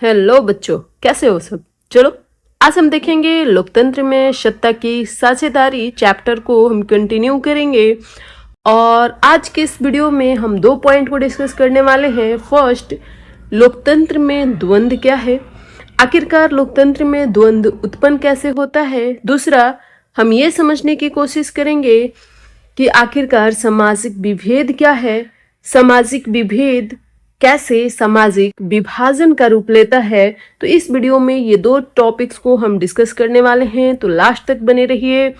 Hello बच्चों, कैसे हो सब। चलो आज हम देखेंगे लोकतंत्र में सत्ता की साझेदारी चैप्टर को हम कंटिन्यू करेंगे। और आज के इस वीडियो में हम 2 पॉइंट को डिस्कस करने वाले हैं। फर्स्ट, लोकतंत्र में द्वंद्व क्या है, आखिरकार लोकतंत्र में द्वंद्व उत्पन्न कैसे होता है। दूसरा, हम ये समझने की कोशिश करेंगे कि आखिरकार सामाजिक विभेद क्या है, सामाजिक विभेद कैसे सामाजिक विभाजन का रूप लेता है। तो इस वीडियो में ये 2 टॉपिक्स को हम डिस्कस करने वाले हैं, तो लास्ट तक बने रहिए।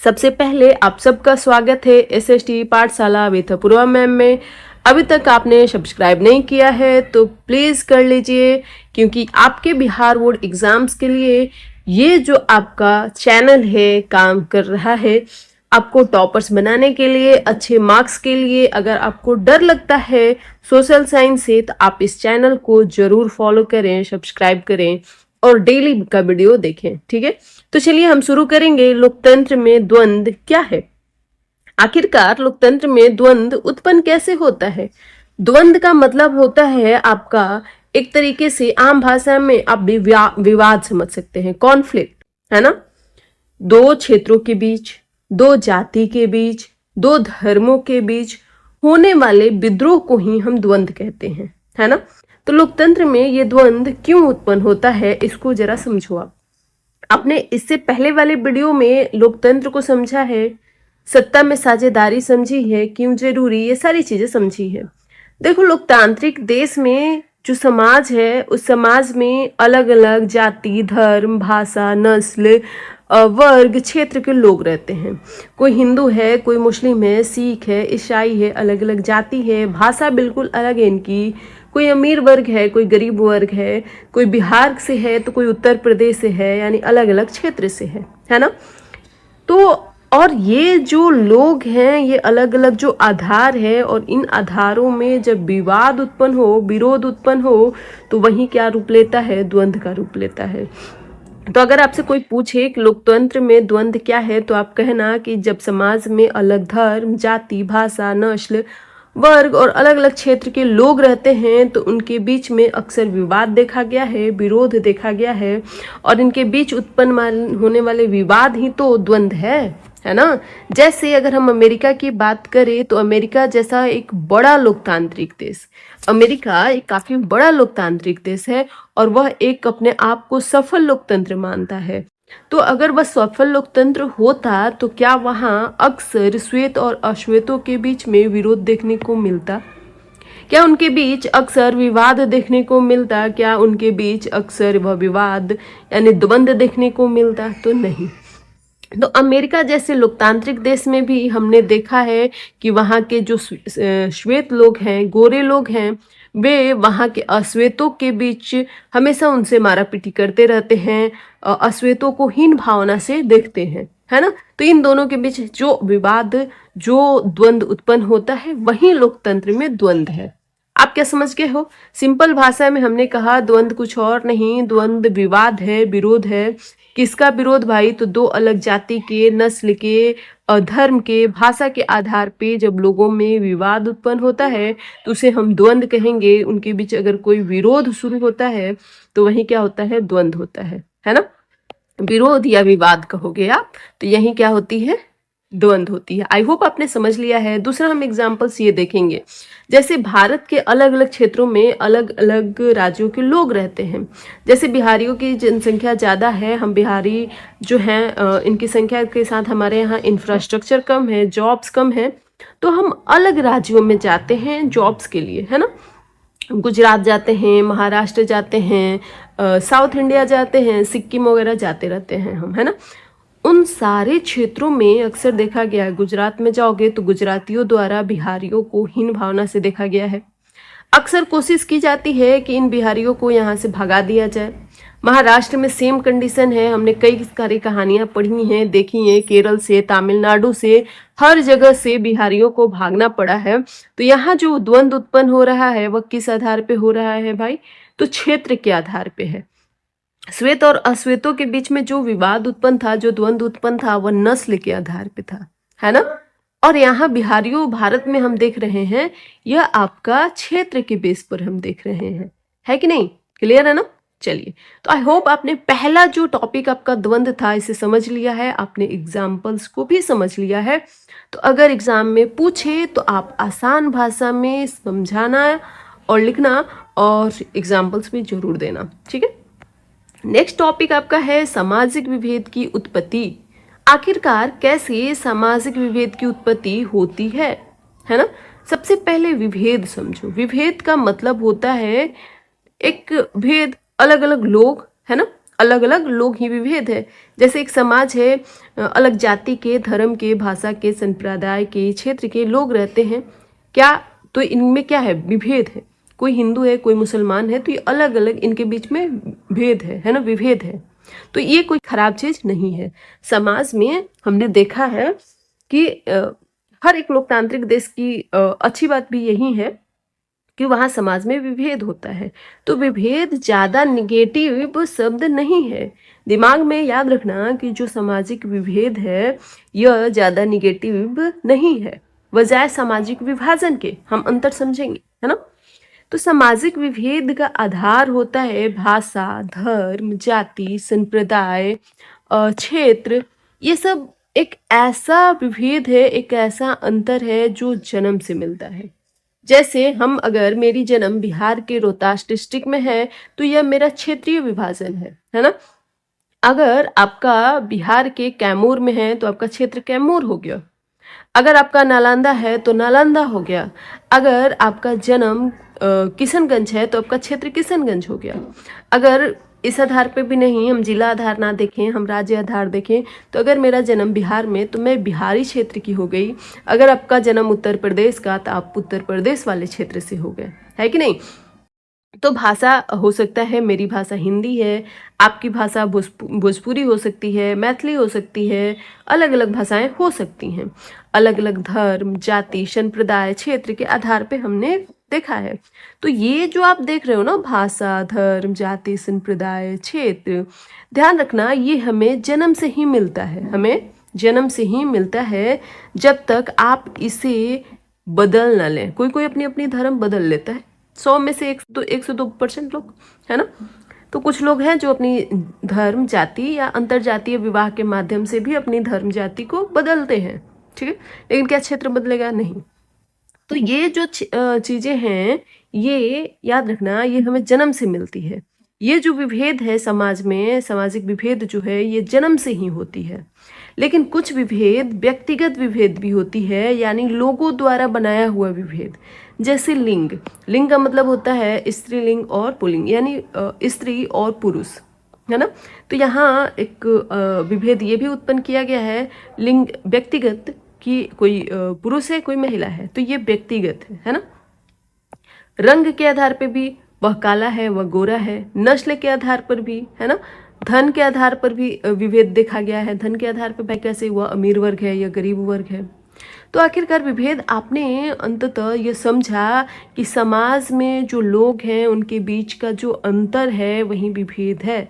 सबसे पहले आप सबका स्वागत है एसएसटी पाठशाला विद अपूर्वा मैम में। अभी तक आपने सब्सक्राइब नहीं किया है तो प्लीज कर लीजिए, क्योंकि आपके बिहार बोर्ड एग्जाम्स के लिए ये जो आपका चैनल है काम कर रहा है, आपको टॉपर्स बनाने के लिए, अच्छे मार्क्स के लिए। अगर आपको डर लगता है सोशल साइंस से तो आप इस चैनल को जरूर फॉलो करें, सब्सक्राइब करें और डेली का वीडियो देखें, ठीक है। तो चलिए हम शुरू करेंगे। लोकतंत्र में द्वंद्व क्या है, आखिरकार लोकतंत्र में द्वंद्व उत्पन्न कैसे होता है। द्वंद्व का मतलब होता है आपका, एक तरीके से आम भाषा में आप विवाद समझ सकते हैं, कॉन्फ्लिक्ट, है ना। दो क्षेत्रों के बीच, दो जाति के बीच, दो धर्मों के बीच होने वाले विद्रोह को ही हम द्वंद्व कहते हैं, है ना। तो लोकतंत्र में ये द्वंद्व क्यों उत्पन्न होता है, इसको जरा समझो आप। आपने इससे पहले वाले वीडियो में लोकतंत्र को समझा है, सत्ता में साझेदारी समझी है, क्यों जरूरी, ये सारी चीजें समझी है। देखो, लोकतांत्रिक देश में जो समाज है, उस समाज में अलग अलग जाति, धर्म, भाषा, नस्ल, वर्ग, क्षेत्र के लोग रहते हैं। कोई हिंदू है, कोई मुस्लिम है, सिख है, ईसाई है, अलग अलग जाति है, भाषा बिल्कुल अलग है इनकी। कोई अमीर वर्ग है, कोई गरीब वर्ग है, कोई बिहार से है तो कोई उत्तर प्रदेश से है, यानी अलग अलग क्षेत्र से है ना। तो और ये जो लोग हैं, ये अलग अलग जो आधार है, और इन आधारों में जब विवाद उत्पन्न हो, विरोध उत्पन्न हो, तो वही क्या रूप लेता है, द्वंद्व का रूप लेता है। तो अगर आपसे कोई पूछे कि लोकतंत्र में द्वंद्व क्या है, तो आप कहना कि जब समाज में अलग धर्म, जाति, भाषा, नस्ल, वर्ग और अलग अलग क्षेत्र के लोग रहते हैं, तो उनके बीच में अक्सर विवाद देखा गया है, विरोध देखा गया है, और इनके बीच उत्पन्न होने वाले विवाद ही तो द्वंद्व है ना। जैसे अगर हम अमेरिका की बात करें, तो अमेरिका जैसा एक बड़ा लोकतांत्रिक देश, अमेरिका एक काफी बड़ा लोकतांत्रिक देश है, और वह एक अपने आप को सफल लोकतंत्र मानता है। तो अगर वह सफल लोकतंत्र होता, तो क्या वहां अक्सर श्वेत और अश्वेतों के बीच में विरोध देखने को मिलता, क्या उनके बीच अक्सर विवाद देखने को मिलता, क्या उनके बीच अक्सर वह विवाद यानी द्वंद्व देखने को मिलता, तो नहीं। तो अमेरिका जैसे लोकतांत्रिक देश में भी हमने देखा है कि वहाँ के जो श्वेत लोग हैं, गोरे लोग हैं, वे वहाँ के अश्वेतों के बीच हमेशा उनसे मारापीटी करते रहते हैं, अश्वेतों को हीन भावना से देखते हैं, है ना। तो इन दोनों के बीच जो विवाद, जो द्वंद्व उत्पन्न होता है, वही लोकतंत्र में द्वंद्व है। आप क्या समझ गए हो। सिंपल भाषा में हमने कहा द्वंद्व कुछ और नहीं, द्वंद्व विवाद है, विरोध है। किसका विरोध भाई, तो दो अलग जाति के, नस्ल के, धर्म के, भाषा के आधार पे जब लोगों में विवाद उत्पन्न होता है, तो उसे हम द्वंद्व कहेंगे। उनके बीच अगर कोई विरोध शुरू होता है, तो वही क्या होता है, द्वंद्व होता है ना। विरोध या विवाद कहोगे आप, तो यही क्या होती है, द्वंद्व होती है। आई होप आपने समझ लिया है। दूसरा हम एग्जाम्पल्स ये देखेंगे, जैसे भारत के अलग अलग क्षेत्रों में अलग अलग राज्यों के लोग रहते हैं। जैसे बिहारियों की जनसंख्या ज़्यादा है, हम बिहारी जो हैं इनकी संख्या के साथ हमारे यहाँ इंफ्रास्ट्रक्चर कम है, जॉब्स कम है, तो हम अलग राज्यों में जाते हैं जॉब्स के लिए, है ना। गुजरात जाते हैं, महाराष्ट्र जाते हैं, साउथ इंडिया जाते हैं, सिक्किम वगैरह जाते रहते हैं हम, है ना। उन सारे क्षेत्रों में अक्सर देखा गया है, गुजरात में जाओगे तो गुजरातियों द्वारा बिहारियों को हीन भावना से देखा गया है। अक्सर कोशिश की जाती है कि इन बिहारियों को यहाँ से भगा दिया जाए। महाराष्ट्र में सेम कंडीशन है, हमने कई सारी कहानियां पढ़ी हैं, देखी हैं, केरल से, तमिलनाडु से, हर जगह से बिहारियों को भागना पड़ा है। तो यहाँ जो द्वंद्व उत्पन्न हो रहा है, वह किस आधार पे हो रहा है भाई, तो क्षेत्र के आधार पे है। श्वेत और अश्वेतों के बीच में जो विवाद उत्पन्न था, जो द्वंद्व उत्पन्न था, वह नस्ल के आधार पे था, है ना। और यहाँ बिहारियों भारत में हम देख रहे हैं, यह आपका क्षेत्र के बेस पर हम देख रहे हैं, है कि नहीं। क्लियर है ना। चलिए, तो आई होप आपने पहला जो टॉपिक आपका द्वंद्व था इसे समझ लिया है, आपने एग्जाम्पल्स को भी समझ लिया है। तो अगर एग्जाम में पूछे तो आप आसान भाषा में समझाना और लिखना और एग्जाम्पल्स भी जरूर देना, ठीक है। नेक्स्ट टॉपिक आपका है सामाजिक विभेद की उत्पत्ति। आखिरकार कैसे सामाजिक विभेद की उत्पत्ति होती है ना। सबसे पहले विभेद समझो। विभेद का मतलब होता है एक भेद, अलग अलग लोग, है ना, अलग अलग लोग ही विभेद है। जैसे एक समाज है, अलग जाति के, धर्म के, भाषा के, संप्रदाय के, क्षेत्र के लोग रहते हैं, क्या तो इनमें क्या है, विभेद है। कोई हिंदू है, कोई मुसलमान है, तो ये अलग अलग इनके बीच में भेद है ना, विभेद है। तो ये कोई खराब चीज नहीं है। समाज में हमने देखा है कि हर एक लोकतांत्रिक देश की अच्छी बात भी यही है कि वहाँ समाज में विभेद होता है। तो विभेद ज़्यादा निगेटिव शब्द नहीं है। दिमाग में याद रखना कि जो सामाजिक विभेद है यह ज़्यादा निगेटिव नहीं है, बजाय सामाजिक विभाजन के। हम अंतर समझेंगे, है ना। तो सामाजिक विभेद का आधार होता है भाषा, धर्म, जाति, संप्रदाय, क्षेत्र। ये सब एक ऐसा विभेद है, एक ऐसा अंतर है जो जन्म से मिलता है। जैसे हम, अगर मेरी जन्म बिहार के रोहतास डिस्ट्रिक्ट में है तो यह मेरा क्षेत्रीय विभाजन है ना। अगर आपका बिहार के कैमूर में है तो आपका क्षेत्र कैमूर हो गया। अगर आपका नालंदा है तो नालंदा हो गया। अगर आपका जन्म किशनगंज है तो आपका क्षेत्र किशनगंज हो गया। अगर इस आधार पे भी नहीं, हम जिला आधार ना देखें, हम राज्य आधार देखें, तो अगर मेरा जन्म बिहार में तो मैं बिहारी क्षेत्र की हो गई। अगर आपका जन्म उत्तर प्रदेश का तो आप उत्तर प्रदेश वाले क्षेत्र से हो गए, है कि नहीं। तो भाषा हो सकता है, मेरी भाषा हिंदी है, आपकी भाषा भोजपुरी हो सकती है, मैथिली हो सकती है, अलग अलग भाषाएं हो सकती हैं। अलग अलग धर्म, जाति, संप्रदाय, क्षेत्र के आधार पे हमने देखा है। तो ये जो आप देख रहे हो ना, भाषा, धर्म, जाति, संप्रदाय, क्षेत्र, ध्यान रखना ये हमें जन्म से ही मिलता है, हमें जन्म से ही मिलता है, जब तक आप इसे बदल ना लें। कोई कोई अपनी अपनी धर्म बदल लेता है, 100 में से 102% लोग, है ना। तो कुछ लोग हैं जो अपनी धर्म, जाति या अंतर जातीय विवाह के माध्यम से भी अपनी धर्म, जाति को बदलते हैं, ठीक है। लेकिन क्या क्षेत्र बदलेगा? नहीं। तो ये जो चीजें हैं, ये याद रखना, ये हमें जन्म से मिलती है। ये जो विभेद है समाज में, सामाजिक विभेद जो है, ये जन्म से ही होती है। लेकिन कुछ विभेद व्यक्तिगत विभेद भी होती है, यानी लोगों द्वारा बनाया हुआ विभेद। जैसे लिंग। लिंग का मतलब होता है स्त्रीलिंग और पुल्लिंग, यानी स्त्री और पुरुष, है ना। तो यहाँ एक विभेद ये भी उत्पन्न किया गया है, लिंग व्यक्तिगत, कि कोई पुरुष है, कोई महिला है, तो ये व्यक्तिगत है ना। रंग के आधार पे भी, वह काला है, वह गोरा है। नस्ल के आधार पर भी, है ना। धन के आधार पर भी विभेद देखा गया है। धन के आधार पर भाई कैसे, वह अमीर वर्ग है या गरीब वर्ग है। तो आखिरकार विभेद, आपने अंततः ये समझा कि समाज में जो लोग हैं उनके बीच का जो अंतर है वही विभेद है।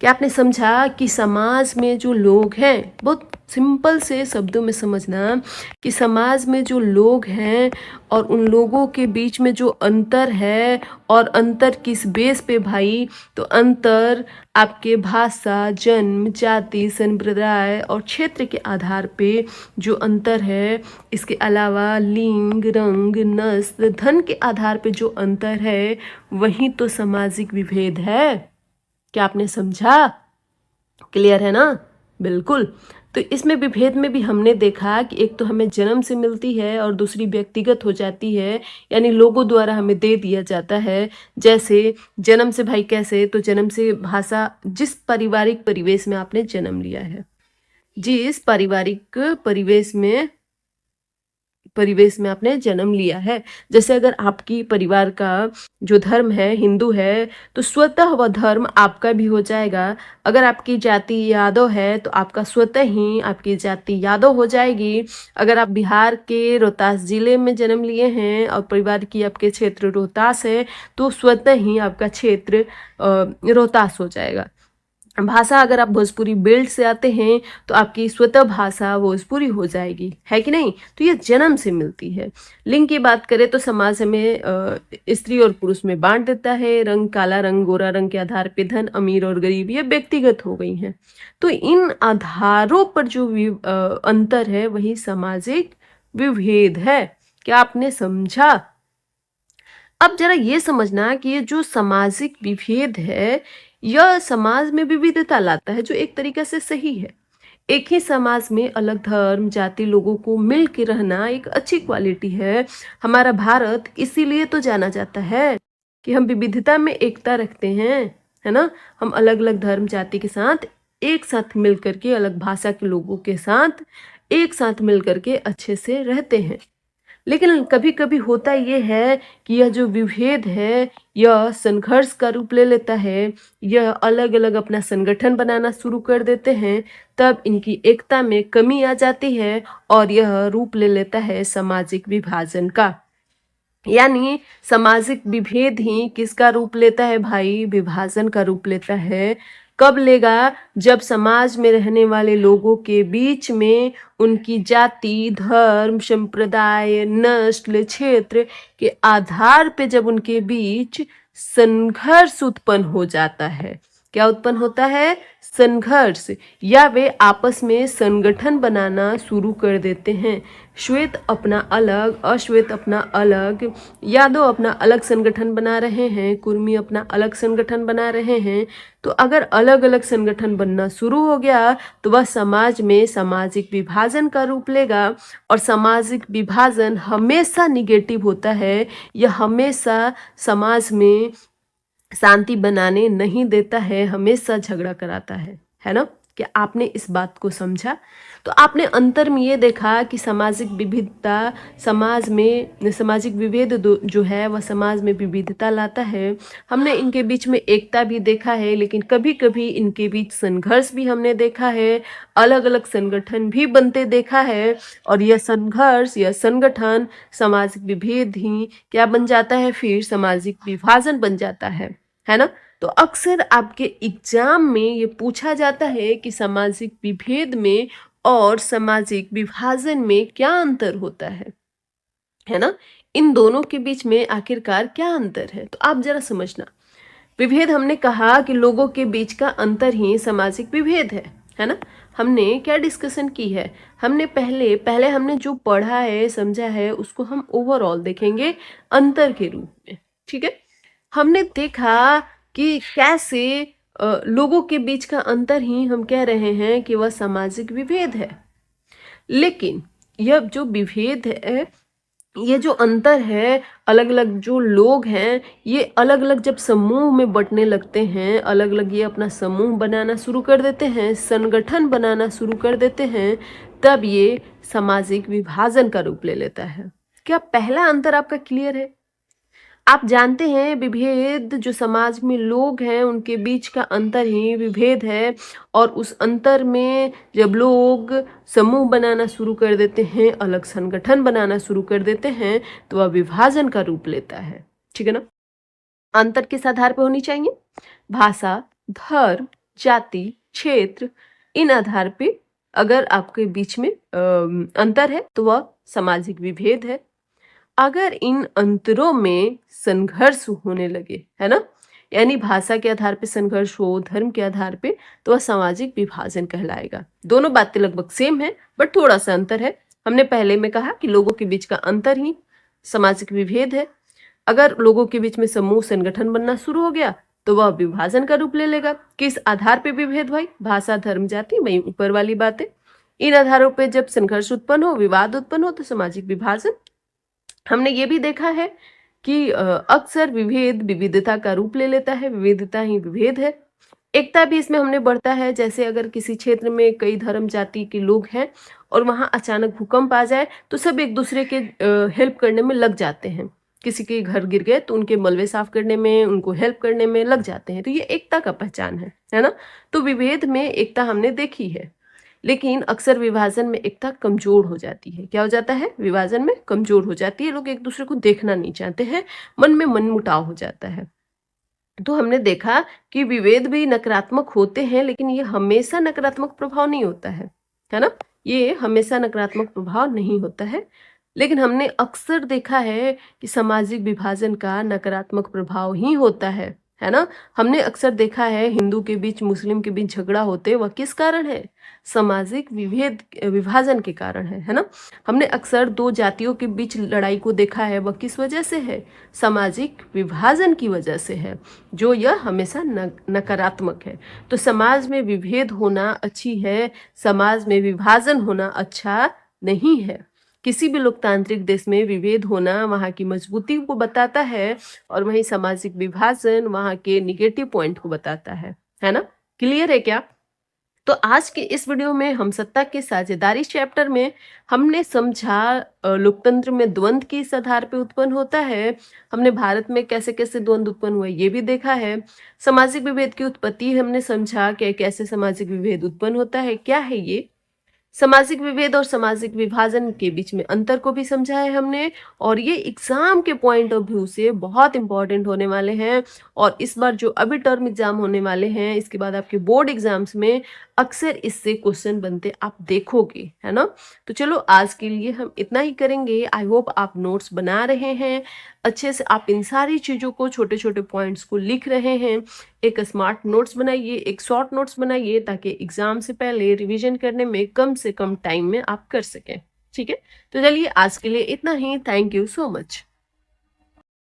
क्या आपने समझा कि समाज में जो लोग हैं, बहुत सिंपल से शब्दों में समझना कि समाज में जो लोग हैं और उन लोगों के बीच में जो अंतर है, और अंतर किस बेस पे भाई, तो अंतर आपके भाषा, जन्म, जाति, संप्रदाय और क्षेत्र के आधार पे जो अंतर है। इसके अलावा लिंग, रंग, नस्ल, धन के आधार पे जो अंतर है, वही तो सामाजिक विभेद है। क्या आपने समझा? क्लियर है ना? बिल्कुल। तो इसमें विभेद में भी हमने देखा कि एक तो हमें जन्म से मिलती है और दूसरी व्यक्तिगत हो जाती है, यानी लोगों द्वारा हमें दे दिया जाता है। जैसे जन्म से भाई कैसे, तो जन्म से भाषा, जिस पारिवारिक परिवेश में आपने जन्म लिया है, जिस पारिवारिक परिवेश में आपने जन्म लिया है। जैसे अगर आपकी परिवार का जो धर्म है हिंदू है, तो स्वतः वह धर्म आपका भी हो जाएगा। अगर आपकी जाति यादव है तो आपका स्वतः ही आपकी जाति यादव हो जाएगी। अगर आप बिहार के रोहतास जिले में जन्म लिए हैं और परिवार की आपके क्षेत्र रोहतास है, तो स्वतः ही आपका क्षेत्र रोहतास हो जाएगा। भाषा अगर आप भोजपुरी बेल्ट से आते हैं तो आपकी स्वतः भाषा भोजपुरी हो जाएगी, है कि नहीं। तो ये जन्म से मिलती है। लिंग की बात करें तो समाज में स्त्री और पुरुष में बांट देता है। रंग, काला रंग, गोरा रंग के आधार पे धन, अमीर और गरीब ये व्यक्तिगत हो गई हैं। तो इन आधारों पर जो अंतर है वही सामाजिक विभेद है। क्या आपने समझा? अब जरा ये समझना कि ये जो सामाजिक विभेद है यह समाज में विविधता लाता है, जो एक तरीके से सही है। एक ही समाज में अलग धर्म, जाति लोगों को मिल के रहना एक अच्छी क्वालिटी है। हमारा भारत इसीलिए तो जाना जाता है कि हम विविधता में एकता रखते हैं, है ना। हम अलग अलग धर्म जाति के साथ एक साथ मिल करके, अलग भाषा के लोगों के साथ एक साथ मिल करके अच्छे से रहते हैं। लेकिन कभी कभी होता यह है कि यह जो विभेद है यह संघर्ष का रूप ले लेता है। यह अलग अलग अपना संगठन बनाना शुरू कर देते हैं, तब इनकी एकता में कमी आ जाती है और यह रूप ले लेता है सामाजिक विभाजन का। यानी सामाजिक विभेद ही किसका रूप लेता है भाई? विभाजन का रूप लेता है। कब लेगा? जब समाज में रहने वाले लोगों के बीच में उनकी जाति, धर्म, संप्रदाय, नस्ल, क्षेत्र के आधार पे जब उनके बीच संघर्ष उत्पन्न हो जाता है। क्या उत्पन्न होता है? संघर्ष, या वे आपस में संगठन बनाना शुरू कर देते हैं। श्वेत अपना अलग, अश्वेत अपना अलग, यादव अपना अलग संगठन बना रहे हैं, कुर्मी अपना अलग संगठन बना रहे हैं। तो अगर अलग अलग संगठन बनना शुरू हो गया तो वह समाज में सामाजिक विभाजन का रूप लेगा। और सामाजिक विभाजन हमेशा निगेटिव होता है। यह हमेशा समाज में शांति बनाने नहीं देता है, हमेशा झगड़ा कराता है ना। क्या आपने इस बात को समझा? तो आपने अंतर में ये देखा कि सामाजिक विविधता समाज में, सामाजिक विभेद जो है वह समाज में विविधता लाता है। हमने इनके बीच में एकता भी देखा है, लेकिन कभी कभी इनके बीच संघर्ष भी हमने देखा है। अलग अलग संगठन भी बनते देखा है और यह संघर्ष, यह संगठन सामाजिक विभेद ही क्या बन जाता है? फिर सामाजिक विभाजन बन जाता है ना। तो अक्सर आपके एग्जाम में ये पूछा जाता है कि सामाजिक विभेद में और सामाजिक विभाजन में क्या अंतर होता है ना। इन दोनों के बीच में आखिरकार क्या अंतर है? तो आप जरा समझना। विभेद हमने कहा कि लोगों के बीच का अंतर ही सामाजिक विभेद है ना। हमने क्या डिस्कशन की है? हमने पहले हमने जो पढ़ा है, समझा है, उसको हम ओवरऑल देखेंगे अंतर के रूप में, ठीक है। हमने देखा कि कैसे लोगों के बीच का अंतर ही हम कह रहे हैं कि वह सामाजिक विभेद है। लेकिन यह जो विभेद है, ये जो अंतर है, अलग अलग जो लोग हैं ये अलग अलग जब समूह में बंटने लगते हैं, अलग अलग ये अपना समूह बनाना शुरू कर देते हैं, संगठन बनाना शुरू कर देते हैं, तब ये सामाजिक विभाजन का रूप ले लेता है। क्या पहला अंतर आपका क्लियर है? आप जानते हैं विभेद जो समाज में लोग हैं उनके बीच का अंतर ही विभेद है। और उस अंतर में जब लोग समूह बनाना शुरू कर देते हैं, अलग संगठन बनाना शुरू कर देते हैं, तो वह विभाजन का रूप लेता है, ठीक है ना। अंतर किस आधार पर होनी चाहिए? भाषा, धर्म, जाति, क्षेत्र, इन आधार पे अगर आपके बीच में अंतर है तो वह सामाजिक विभेद है। अगर इन अंतरों में संघर्ष होने लगे, है ना, यानी भाषा के आधार पे संघर्ष हो, धर्म के आधार पे, तो वह सामाजिक विभाजन कहलाएगा। दोनों बातें लगभग सेम है बट थोड़ा सा अंतर है। हमने पहले में कहा कि लोगों के बीच का अंतर ही सामाजिक विभेद है। अगर लोगों के बीच में समूह संगठन बनना शुरू हो गया तो वह विभाजन का रूप ले लेगा। किस आधार पे विभेद भाई? भाषा, धर्म, जाति, वही ऊपर वाली बातें। इन आधारों पे जब संघर्ष उत्पन्न हो, विवाद उत्पन्न हो, तो सामाजिक विभाजन। हमने ये भी देखा है कि अक्सर विभेद विविधता का रूप ले लेता है, विविधता ही विभेद है। एकता भी इसमें हमने बढ़ता है। जैसे अगर किसी क्षेत्र में कई धर्म जाति के लोग हैं और वहां अचानक भूकंप आ जाए तो सब एक दूसरे के हेल्प करने में लग जाते हैं। किसी के घर गिर गए तो उनके मलबे साफ करने में, उनको हेल्प करने में लग जाते हैं। तो ये एकता का पहचान है ना। तो विभेद में एकता हमने देखी है, लेकिन अक्सर विभाजन में एकता कमजोर हो जाती है। क्या हो जाता है? विभाजन में कमजोर हो जाती है। लोग एक दूसरे को देखना नहीं चाहते हैं, मन में मनमुटाव हो जाता है। तो हमने देखा कि विभेद भी नकारात्मक होते हैं, लेकिन ये हमेशा नकारात्मक प्रभाव नहीं होता है ना? ये हमेशा नकारात्मक प्रभाव नहीं होता है। लेकिन हमने अक्सर देखा है कि सामाजिक विभाजन का नकारात्मक प्रभाव ही होता है ना? हमने अक्सर देखा है हिंदू के बीच, मुस्लिम के बीच झगड़ा होते, वह किस कारण है? सामाजिक विभाजन के कारण है ना? हमने अक्सर दो जातियों के बीच लड़ाई को देखा है, वह किस वजह से है? सामाजिक विभाजन की वजह से है, जो यह हमेशा नकारात्मक है। तो समाज में विभेद होना अच्छी है, समाज में विभाजन होना अच्छा नहीं है। किसी भी लोकतांत्रिक देश में विभेद होना वहाँ की मजबूती को बताता है, और वहीं सामाजिक विभाजन वहाँ के निगेटिव पॉइंट को बताता है ना? क्लियर है क्या? तो आज के इस वीडियो में हम सत्ता की साझेदारी चैप्टर में हमने समझा लोकतंत्र में द्वंद्व किस आधार पे उत्पन्न होता है। हमने भारत में कैसे कैसे द्वंद्व उत्पन्न हुआ ये भी देखा है। सामाजिक विभेद की उत्पत्ति हमने समझा कि कैसे सामाजिक विभेद उत्पन्न होता है, क्या है ये। सामाजिक विभेद और सामाजिक विभाजन के बीच में अंतर को भी समझा है हमने, और ये एग्जाम के पॉइंट ऑफ व्यू से बहुत इंपॉर्टेंट होने वाले हैं। और इस बार जो अभी टर्म एग्जाम होने वाले हैं, इसके बाद आपके बोर्ड एग्जाम्स में अक्सर इससे क्वेश्चन बनते आप देखोगे, है ना? तो चलो आज के लिए हम इतना ही करेंगे। आई होप आप नोट्स बना रहे हैं अच्छे से, आप इन सारी चीज़ों को, छोटे छोटे पॉइंट्स को लिख रहे हैं। एक स्मार्ट नोट्स बनाइए, एक शॉर्ट नोट्स बनाइए, ताकि एग्जाम से पहले रिवीजन करने में कम से कम टाइम में आप कर सकें। ठीक है, तो चलिए आज के लिए इतना ही। Thank you so much.